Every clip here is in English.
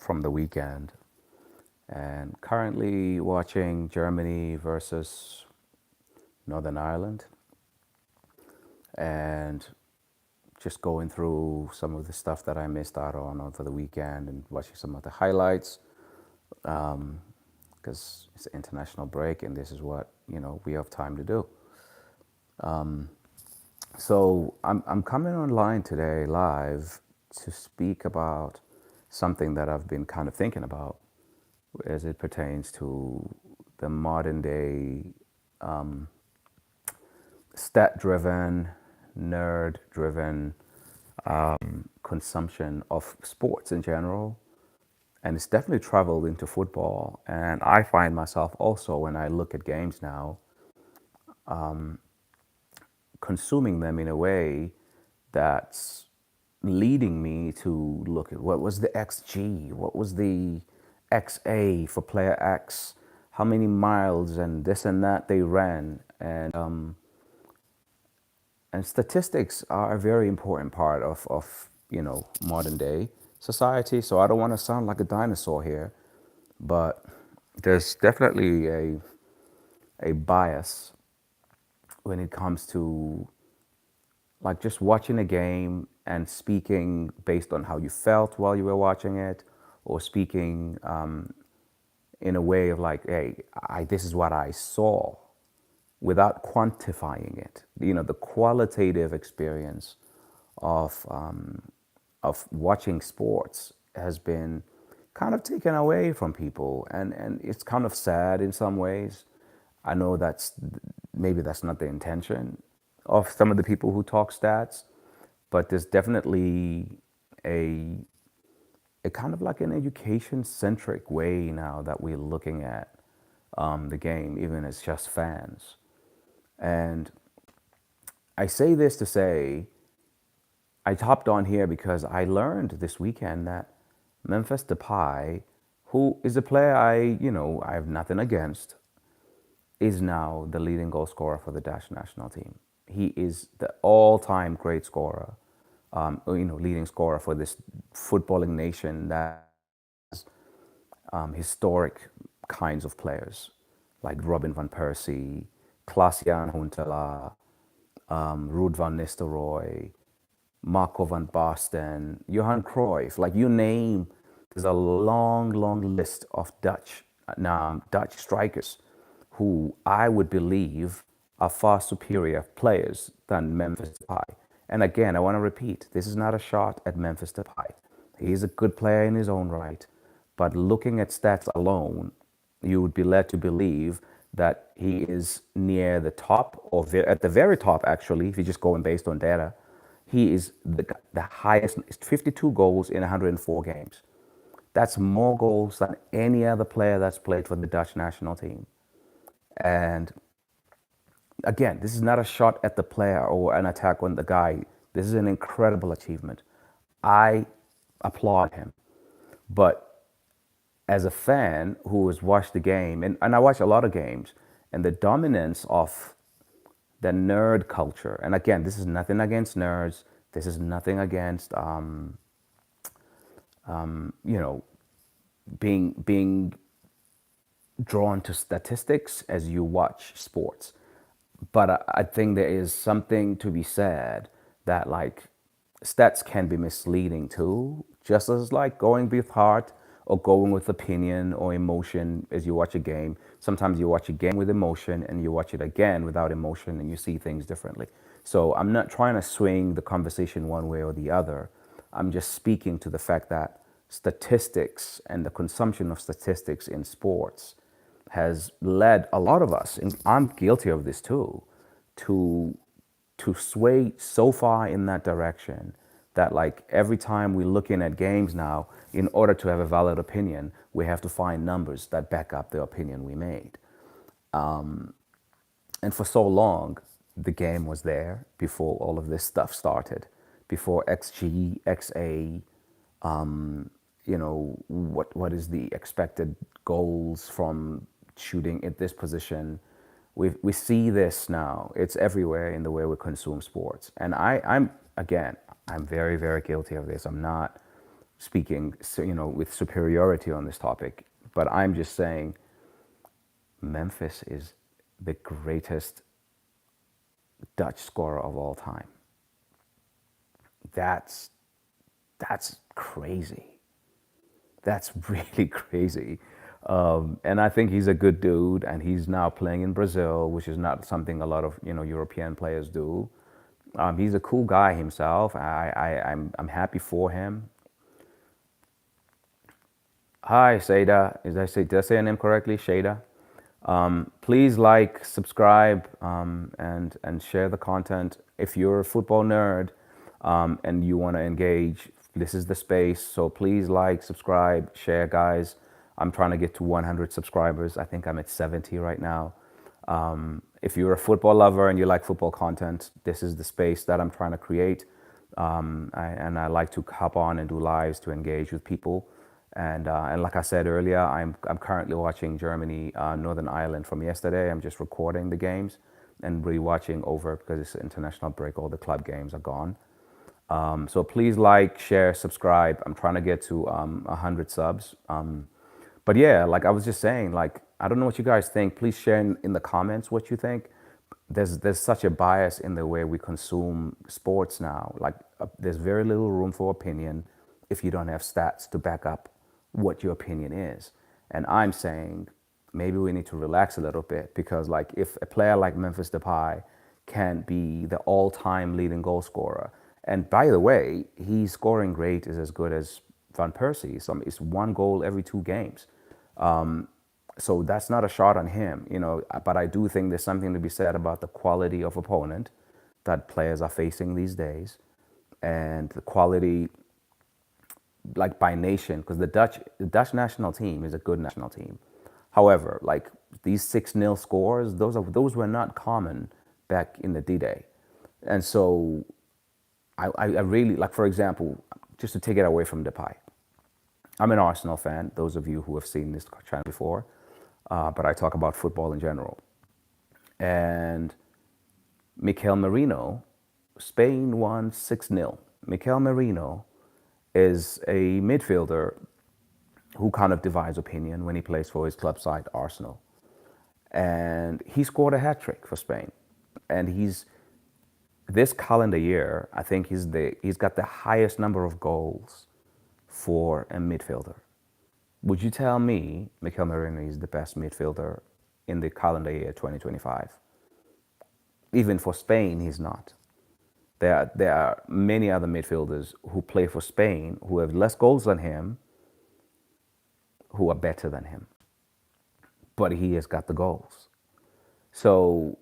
from the weekend, and currently watching Germany versus Northern Ireland, and just going through some of the stuff that I missed out on over the weekend and watching some of the highlights, because it's an international break and this is what we have time to do. So I'm coming online today live to speak about something that I've been kind of thinking about as it pertains to the modern day stat driven, nerd driven consumption of sports in general. And it's definitely traveled into football. And I find myself also, when I look at games now, consuming them in a way that's leading me to look at what was the XG, what was the XA for player X, how many miles and this and that they ran. And statistics are a very important part of modern day society. So I don't want to sound like a dinosaur here, but there's definitely a bias when it comes to like just watching a game and speaking based on how you felt while you were watching it, or speaking in a way of like, hey, this is what I saw, without quantifying it. The qualitative experience of watching sports has been kind of taken away from people, and it's kind of sad in some ways. I know maybe that's not the intention of some of the people who talk stats, but there's definitely a a kind of like an education centric way now that we're looking at the game, even as just fans. And I say this to say, I hopped on here because I learned this weekend that Memphis Depay, who is a player I have nothing against, is now the leading goal scorer for the Dutch national team. He is the all-time great scorer, leading scorer for this footballing nation that historic kinds of players like Robin van Persie, Klaas-Jan Huntelaar, Ruud van Nistelrooy, Marco van Basten, Johan Cruyff. Like you name, there's a long, long list of Dutch strikers who I would believe are far superior players than Memphis Depay. And again, I want to repeat, this is not a shot at Memphis Depay. He's a good player in his own right. But looking at stats alone, you would be led to believe that he is near the top, or at the very top, actually, if you're just going based on data. He is the highest, 52 goals in 104 games. That's more goals than any other player that's played for the Dutch national team. And again, this is not a shot at the player or an attack on the guy. This is an incredible achievement. I applaud him. But as a fan who has watched the game, and I watch a lot of games, and the dominance of the nerd culture, and again, this is nothing against nerds, this is nothing against, you know, being drawn to statistics as you watch sports. But I think there is something to be said that like stats can be misleading too, just as like going with heart or going with opinion or emotion as you watch a game. Sometimes you watch a game with emotion and you watch it again without emotion and you see things differently. So I'm not trying to swing the conversation one way or the other. I'm just speaking to the fact that statistics and the consumption of statistics in sports has led a lot of us, and I'm guilty of this too, to sway so far in that direction that like every time we're looking at games now, in order to have a valid opinion, we have to find numbers that back up the opinion we made. And for so long, the game was there before all of this stuff started, before XG, XA, what is the expected goals from shooting at this position. We see this now. It's everywhere in the way we consume sports. And I'm very, very guilty of this. I'm not speaking, with superiority on this topic. But I'm just saying Memphis is the greatest Dutch scorer of all time. That's that's crazy. That's really crazy. And I think he's a good dude, and he's now playing in Brazil, which is not something a lot of European players do. He's a cool guy himself. I'm happy for him. Hi, Seda. Did I say your name correctly, Shada? Please like, subscribe, and share the content. If you're a football nerd and you want to engage, this is the space. So please like, subscribe, share, guys. I'm trying to get to 100 subscribers. I think I'm at 70 right now. If you're a football lover and you like football content, this is the space that I'm trying to create. And I like to hop on and do lives to engage with people. And like I said earlier, I'm currently watching Germany, Northern Ireland from yesterday. I'm just recording the games and rewatching over because it's an international break. All the club games are gone. So please like, share, subscribe. I'm trying to get to 100 subs. But yeah, like I was just saying, like I don't know what you guys think. Please share in the comments what you think. There's such a bias in the way we consume sports now. Like there's very little room for opinion if you don't have stats to back up what your opinion is. And I'm saying maybe we need to relax a little bit because like if a player like Memphis Depay can be the all-time leading goal scorer, and by the way, his scoring rate is as good as Van Persie. It's one goal every 2 games. So that's not a shot on him, but I do think there's something to be said about the quality of opponent that players are facing these days and the quality like by nation, because the Dutch national team is a good national team. However, like these 6-0 scores, those were not common back in the D-Day. And so I really like, for example, just to take it away from Depay. I'm an Arsenal fan, those of you who have seen this channel before, but I talk about football in general. And Mikel Merino, Spain won 6-0. Mikel Merino is a midfielder who kind of divides opinion when he plays for his club side, Arsenal. And he scored a hat trick for Spain. And this calendar year, I think he's got the highest number of goals for a midfielder. Would you tell me Mikel Merino is the best midfielder in the calendar year 2025? Even for Spain, he's not. There are many other midfielders who play for Spain who have less goals than him, who are better than him. But he has got the goals. So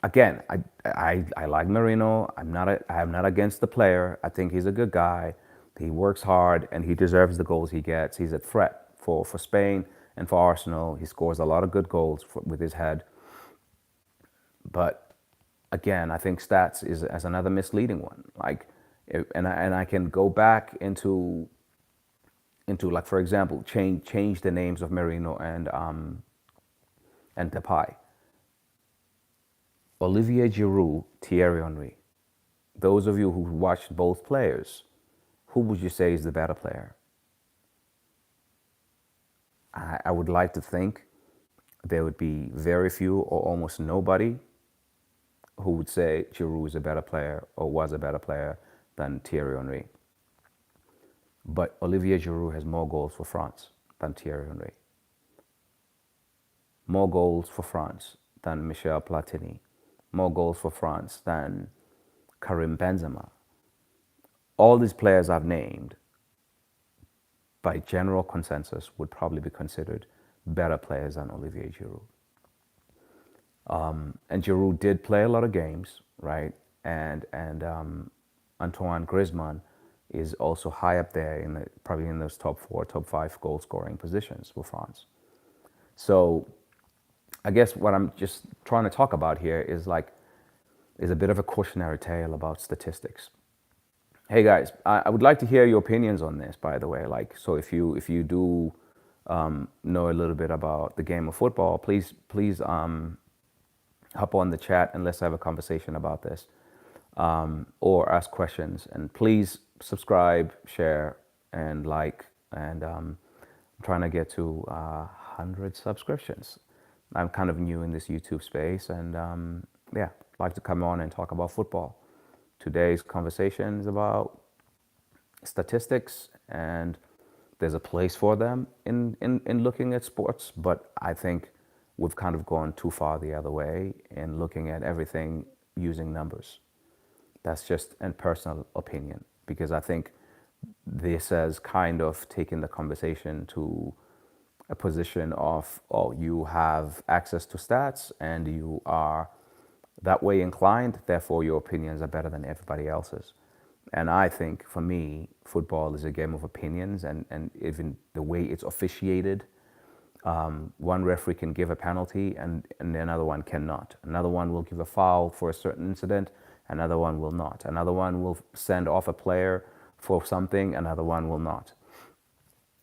again, I like Merino. I'm not against the player. I think he's a good guy. He works hard and he deserves the goals he gets. He's a threat for Spain and for Arsenal. He scores a lot of good goals with his head. But again, I think stats is as another misleading one. Like, and I can go back into like, for example, change the names of Merino and Depay. Olivier Giroud, Thierry Henry. Those of you who watched both players, who would you say is the better player? I would like to think there would be very few or almost nobody who would say Giroud is a better player or was a better player than Thierry Henry. But Olivier Giroud has more goals for France than Thierry Henry. More goals for France than Michel Platini. More goals for France than Karim Benzema. All these players I've named, by general consensus, would probably be considered better players than Olivier Giroud. And Giroud did play a lot of games, right? And Antoine Griezmann is also high up there probably in those top 4, top 5 goal scoring positions for France. So I guess what I'm just trying to talk about here is a bit of a cautionary tale about statistics. Hey guys, I would like to hear your opinions on this, by the way. Like, so if you do know a little bit about the game of football, please hop on the chat and let's have a conversation about this, or ask questions. And please subscribe, share, and like, and I'm trying to get to 100 subscriptions. I'm kind of new in this YouTube space, and yeah, like to come on and talk about football. Today's conversation is about statistics, and there's a place for them in looking at sports, but I think we've kind of gone too far the other way in looking at everything using numbers. That's just a personal opinion, because I think this has kind of taken the conversation to a position of, oh, you have access to stats and you are that way inclined, therefore your opinions are better than everybody else's. And I think for me, football is a game of opinions, and even the way it's officiated, one referee can give a penalty and another one cannot. Another one will give a foul for a certain incident, another one will not. Another one will send off a player for something, another one will not.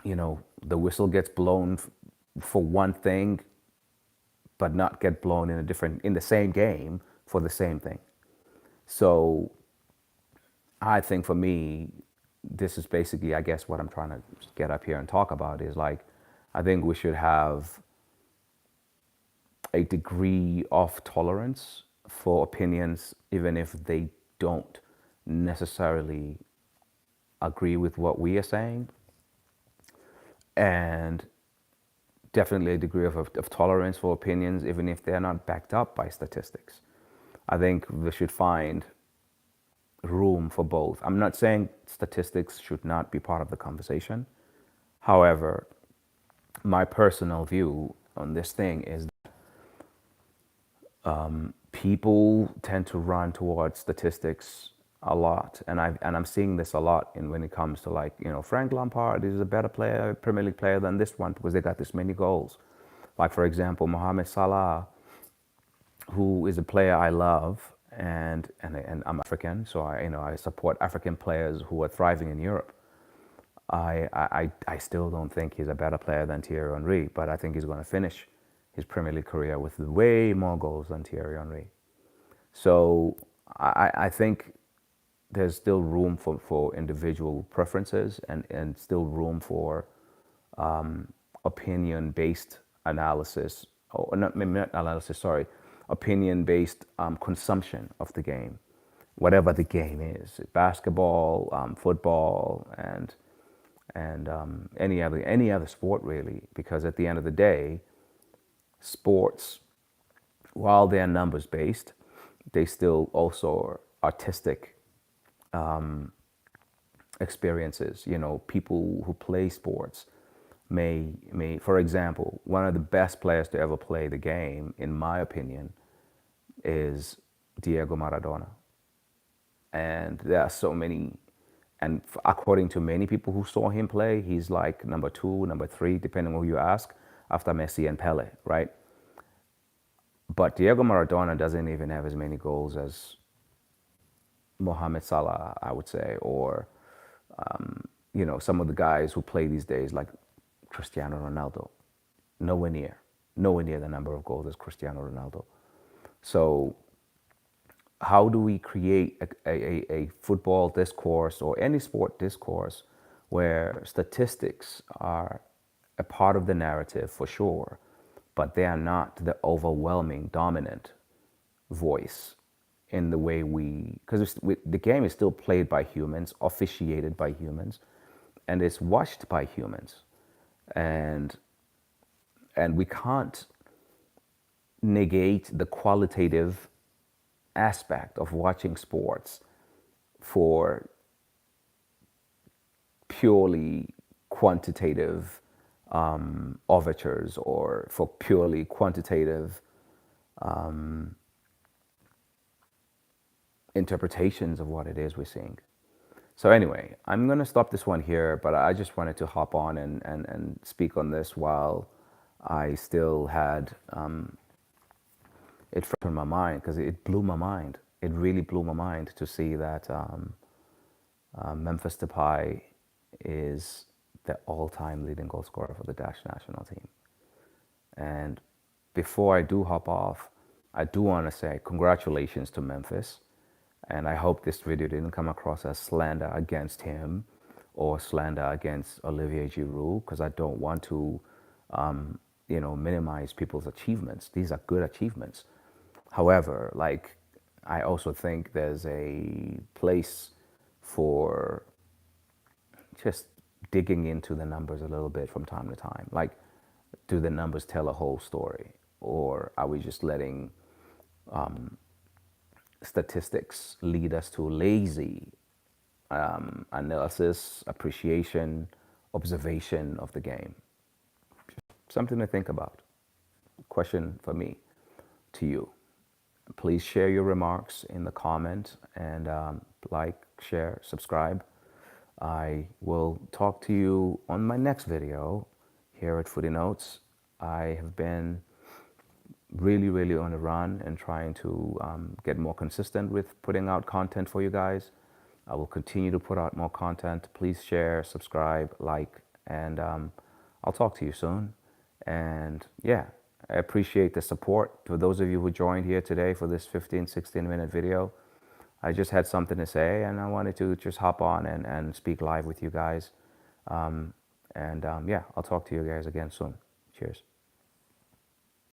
You know, the whistle gets blown for one thing, but not get blown in the same game for the same thing. So I think for me, this is basically, I guess, what I'm trying to get up here and talk about is like, I think we should have a degree of tolerance for opinions, even if they don't necessarily agree with what we are saying, and definitely a degree of tolerance for opinions, even if they're not backed up by statistics. I think we should find room for both. I'm not saying statistics should not be part of the conversation. However, my personal view on this thing is people tend to run towards statistics a lot, and I'm seeing this a lot in when it comes to, like, you know, Frank Lampard is a better player, Premier League player than this one because they got this many goals. Like, for example, Mohamed Salah, who is a player I love, and I'm African, so I support African players who are thriving in Europe. I still don't think he's a better player than Thierry Henry, but I think he's going to finish his Premier League career with way more goals than Thierry Henry. So I think there's still room for individual preferences, and still room for opinion-based analysis, or not, maybe not analysis, sorry, opinion-based consumption of the game, whatever the game is, basketball, football, and any other sport really, because at the end of the day, sports, while they're numbers based, they still also are artistic experiences. You know, people who play sports may, for example, one of the best players to ever play the game, in my opinion, is Diego Maradona. And there are so many, and according to many people who saw him play, he's like number two, number three, depending on who you ask, after Messi and Pele, right? But Diego Maradona doesn't even have as many goals as Mohamed Salah, I would say, or some of the guys who play these days, like Cristiano Ronaldo. Nowhere near, nowhere near the number of goals as Cristiano Ronaldo. So how do we create a football discourse or any sport discourse where statistics are a part of the narrative for sure, but they are not the overwhelming dominant voice in the way because the game is still played by humans, officiated by humans, and it's watched by humans, and we can't negate the qualitative aspect of watching sports for purely quantitative overtures, or for purely quantitative interpretations of what it is we're seeing. So anyway, I'm going to stop this one here, but I just wanted to hop on and speak on this while I still had it fresh in my mind, because it blew my mind. It really blew my mind to see that Memphis Depay is the all-time leading goal scorer for the Dutch national team. And before I do hop off, I do want to say congratulations to Memphis. And I hope this video didn't come across as slander against him or slander against Olivier Giroud, because I don't want to, minimize people's achievements. These are good achievements. However, like, I also think there's a place for just digging into the numbers a little bit from time to time. Like, do the numbers tell a whole story? Or are we just letting statistics lead us to lazy analysis, appreciation, observation of the game? Something to think about. Question for me to you. Please share your remarks in the comment and like, share, subscribe. I will talk to you on my next video here at Footy Notes. I have been really, really on the run and trying to get more consistent with putting out content for you guys. I will continue to put out more content. Please share, subscribe, like, and I'll talk to you soon. And yeah, I appreciate the support. For those of you who joined here today for this 15, 16-minute video, I just had something to say and I wanted to just hop on and speak live with you guys. Yeah, I'll talk to you guys again soon. Cheers.